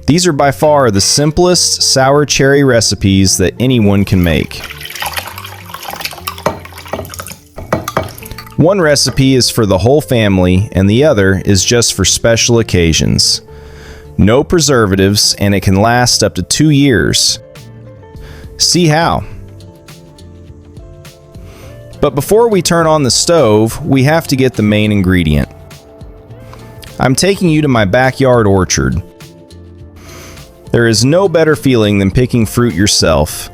These are by far the simplest sour cherry recipes that anyone can make. One recipe is for the whole family and the other is just for special occasions. No preservatives, and it can last up to 2 years. See how. But before we turn on the stove, we have to get the main ingredient. I'm taking you to my backyard orchard. There is no better feeling than picking fruit yourself.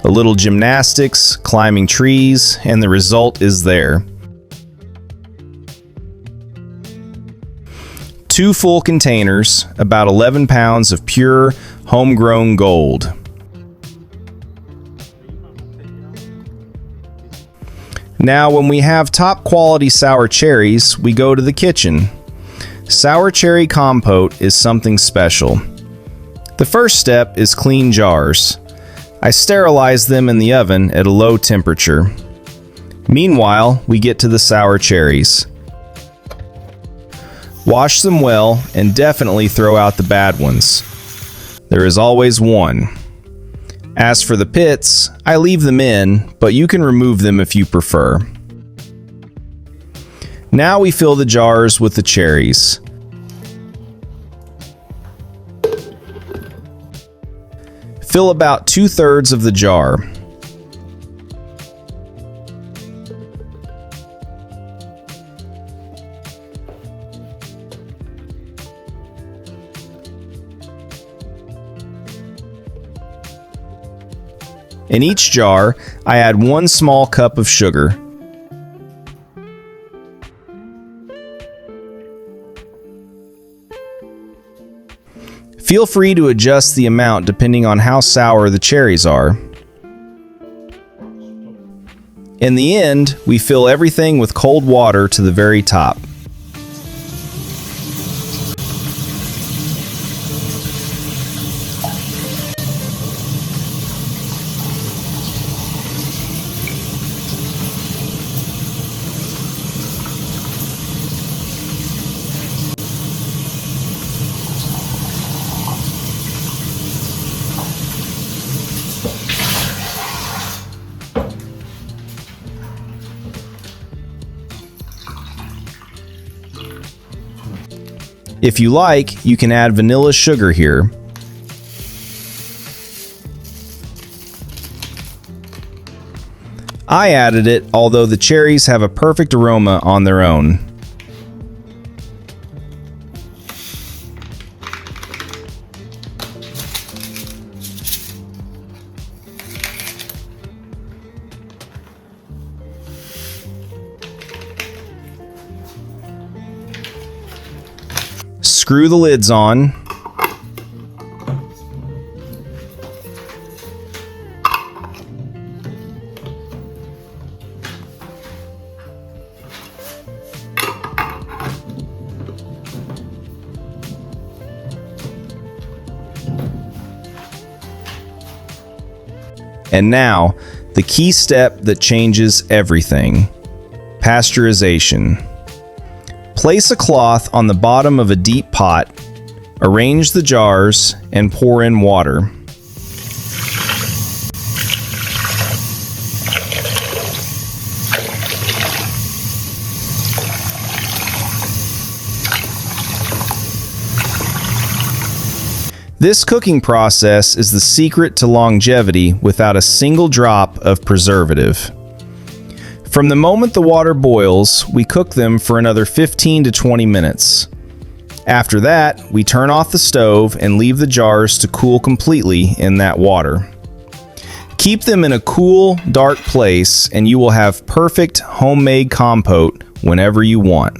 A little gymnastics, climbing trees, and the result is there. 2 full containers, about 11 pounds of pure, homegrown gold. Now, when we have top quality sour cherries, we go to the kitchen. Sour cherry compote is something special. The first step is clean jars. I sterilize them in the oven at a low temperature. Meanwhile, we get to the sour cherries. Wash them well and definitely throw out the bad ones. There is always one. As for the pits, I leave them in, but you can remove them if you prefer. Now we fill the jars with the cherries. Fill about 2/3 of the jar. In each jar, I add 1 small cup of sugar. Feel free to adjust the amount depending on how sour the cherries are. In the end, we fill everything with cold water to the very top. If you like, you can add vanilla sugar here. I added it, although the cherries have a perfect aroma on their own. Screw the lids on. And now, the key step that changes everything: pasteurization. Place a cloth on the bottom of a deep pot, arrange the jars, and pour in water. This cooking process is the secret to longevity without a single drop of preservative. From the moment the water boils, we cook them for another 15 to 20 minutes. After that, we turn off the stove and leave the jars to cool completely in that water. Keep them in a cool, dark place, and you will have perfect homemade compote whenever you want.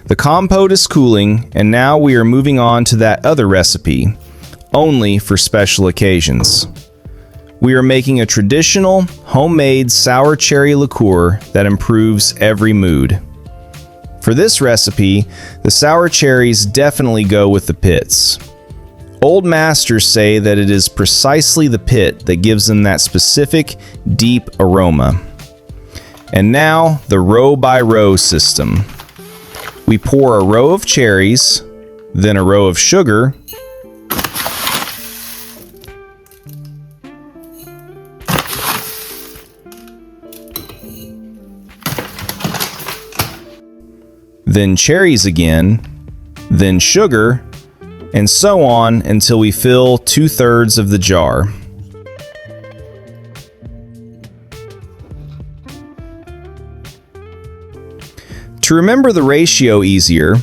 The compote is cooling, and now we are moving on to that other recipe, only for special occasions. We are making a traditional, homemade sour cherry liqueur that improves every mood. For this recipe, the sour cherries definitely go with the pits. Old masters say that it is precisely the pit that gives them that specific, deep aroma. And now, the row by row system. We pour a row of cherries, then a row of sugar, then cherries again, then sugar, and so on until we fill 2/3 of the jar. To remember the ratio easier,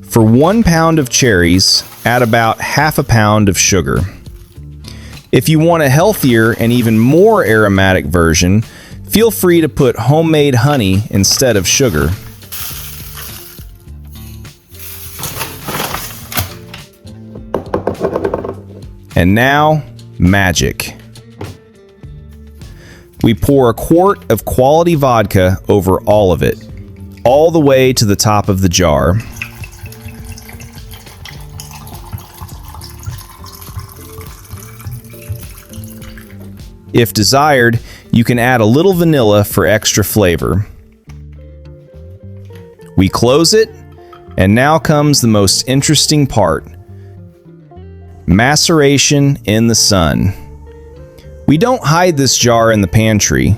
for 1 pound of cherries, add about half a pound of sugar. If you want a healthier and even more aromatic version, feel free to put homemade honey instead of sugar. And now, magic. We pour a quart of quality vodka over all of it, all the way to the top of the jar. If desired, you can add a little vanilla for extra flavor. We close it, and now comes the most interesting part: maceration in the sun. We don't hide this jar in the pantry.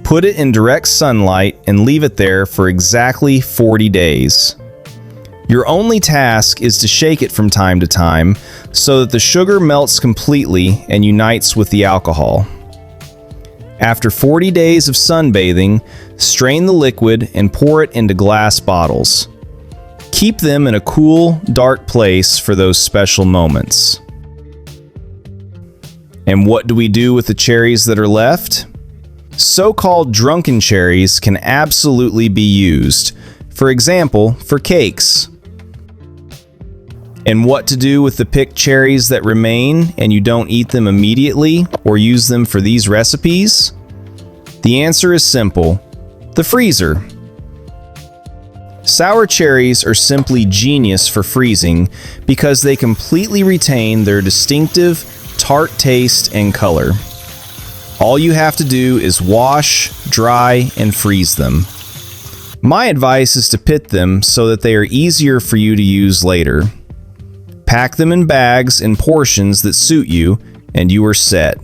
Put it in direct sunlight and leave it there for exactly 40 days. Your only task is to shake it from time to time so that the sugar melts completely and unites with the alcohol. After 40 days of sunbathing, strain the liquid and pour it into glass bottles. Keep them in a cool, dark place for those special moments. And what do we do with the cherries that are left? So-called drunken cherries can absolutely be used, for example, for cakes. And what to do with the picked cherries that remain and you don't eat them immediately or use them for these recipes? The answer is simple: the freezer. Sour cherries are simply genius for freezing because they completely retain their distinctive tart taste and color. All you have to do is wash, dry, and freeze them. My advice is to pit them so that they are easier for you to use later. Pack them in bags in portions that suit you, and you are set.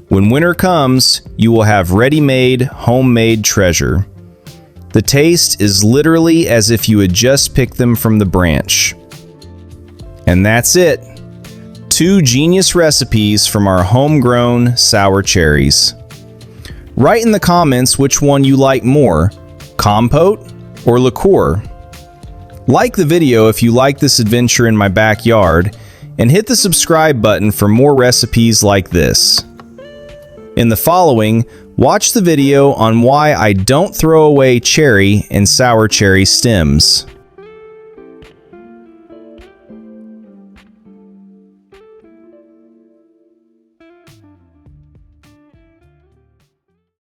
When winter comes, you will have ready-made, homemade treasure. The taste is literally as if you had just picked them from the branch. And that's it. 2 genius recipes from our homegrown sour cherries. Write in the comments which one you like more, Compote or Liqueur. Like the video if you like this adventure in my backyard, and hit the subscribe button for more recipes like this. In the following, watch the video on why I don't throw away cherry and sour cherry stems.